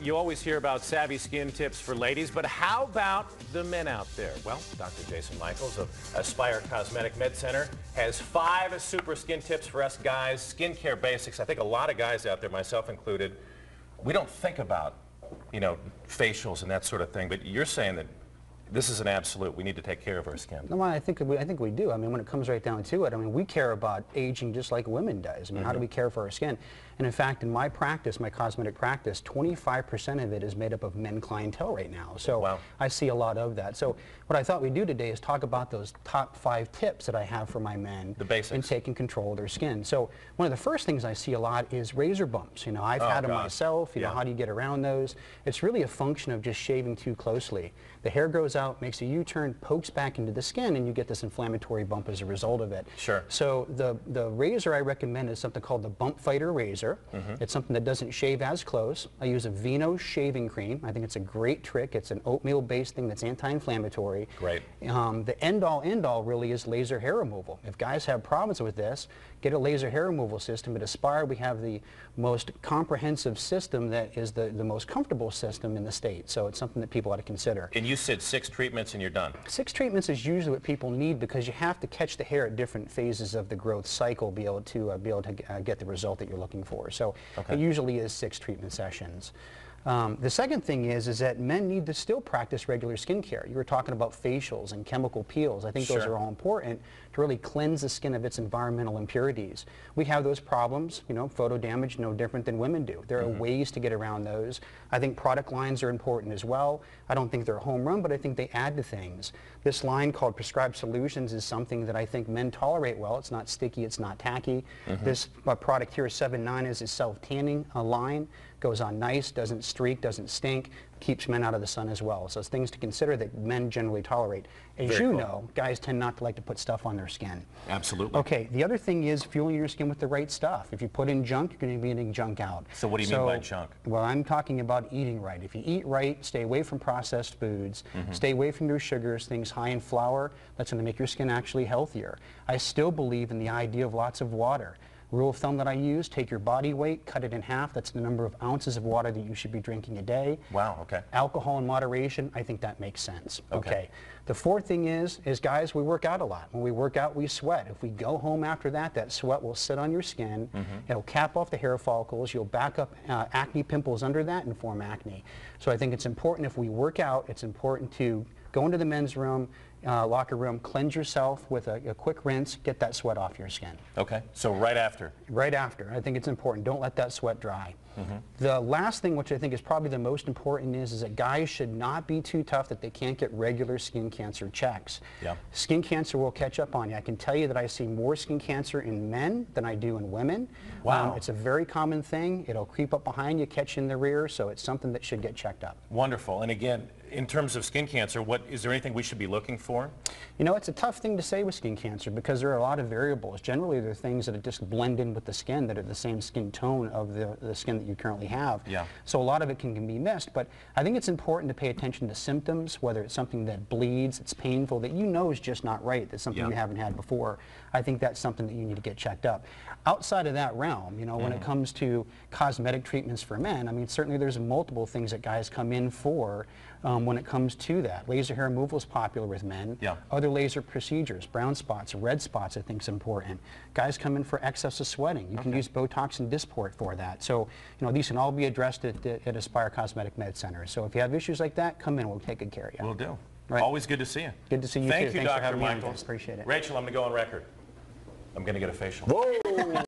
You always hear about savvy skin tips for ladies, but how about the men out there? Well, Dr. Jason Michaels of Aspire Cosmetic MedCenter has 5 super skin tips for us guys, skincare basics. I think a lot of guys out there, myself included, we don't think about, facials and that sort of thing, but you're saying that this is an absolute. We need to take care of our skin. No, I think we do. I mean, when it comes right down to it, we care about aging just like women does. How do we care for our skin? And in fact, in my practice, my cosmetic practice, 25% of it is made up of men clientele right now. So wow. I see a lot of that. So what I thought we'd do today is talk about those top 5 tips that I have for my men. The basics. In taking control of their skin. So one of the first things I see a lot is razor bumps. I've had them myself. How do you get around those? It's really a function of just shaving too closely. The hair grows out, makes a U-turn, pokes back into the skin, and you get this inflammatory bump as a result of it. Sure. So the razor I recommend is something called the Bump Fighter razor. It's something that doesn't shave as close. I use a Vino shaving cream. I think it's a great trick. It's an oatmeal-based thing that's anti-inflammatory. Great. The end-all really is laser hair removal. If guys have problems with this, get a laser hair removal system. At Aspire, we have the most comprehensive system that is the most comfortable system in the state. So it's something that people ought to consider. And you said 6 treatments and you're done. 6 treatments is usually what people need because you have to catch the hair at different phases of the growth cycle to be able to get the result that you're looking for. So it usually is 6 treatment sessions. The second thing is that men need to still practice regular skincare. You were talking about facials and chemical peels. I think those are all important to really cleanse the skin of its environmental impurities. We have those problems, photo damage no different than women do. There are ways to get around those. I think product lines are important as well. I don't think they're a home run, but I think they add to things. This line called Prescribed Solutions is something that I think men tolerate well. It's not sticky, it's not tacky. This product here, 7-9, is a self-tanning line. Goes on nice, doesn't streak, doesn't stink, keeps men out of the sun as well. So it's things to consider that men generally tolerate. As you know, guys tend not to like to put stuff on their skin. Absolutely. Okay, the other thing is fueling your skin with the right stuff. If you put in junk, you're going to be getting junk out. So what do you mean by junk? Well, I'm talking about eating right. If you eat right, stay away from processed foods, stay away from your sugars, things high in flour, that's going to make your skin actually healthier. I still believe in the idea of lots of water. Rule of thumb that I use, take your body weight, cut it in half. That's the number of ounces of water that you should be drinking a day. Wow, okay. Alcohol in moderation, I think that makes sense. Okay. The fourth thing is guys, we work out a lot. When we work out, we sweat. If we go home after that, that sweat will sit on your skin. It'll cap off the hair follicles. You'll back up acne pimples under that and form acne. So I think it's important if we work out, it's important to go into the men's room, locker room, cleanse yourself with a quick rinse, get that sweat off your skin. Okay, so right after? Right after. I think it's important. Don't let that sweat dry. The last thing, which I think is probably the most important, is that guys should not be too tough that they can't get regular skin cancer checks. Skin cancer will catch up on you. I can tell you that I see more skin cancer in men than I do in women. Wow. It's a very common thing. It'll creep up behind you, catch you in the rear, so it's something that should get checked up. Wonderful. And again, in terms of skin cancer, is there anything we should be looking for? It's a tough thing to say with skin cancer because there are a lot of variables. Generally, there are things that just blend in with the skin that are the same skin tone of the skin that you currently have. So a lot of it can be missed, but I think it's important to pay attention to symptoms, whether it's something that bleeds, it's painful, that is just not right, that's something you haven't had before. I think that's something that you need to get checked up. Outside of that realm, when it comes to cosmetic treatments for men, certainly there's multiple things that guys come in for when it comes to that. Laser hair removal is popular with men. Other laser procedures, brown spots, red spots, I think is important. Guys come in for excessive sweating. You can use Botox and Dysport for that. So, these can all be addressed at Aspire Cosmetic MedCenter. So if you have issues like that, come in, we'll take good care of you. Will do. Right. Always good to see you. Good to see you too. Thank you, Thanks for Dr. having me on. Michaels. Appreciate it. Rachel, I'm going to go on record. I'm going to get a facial. Whoa!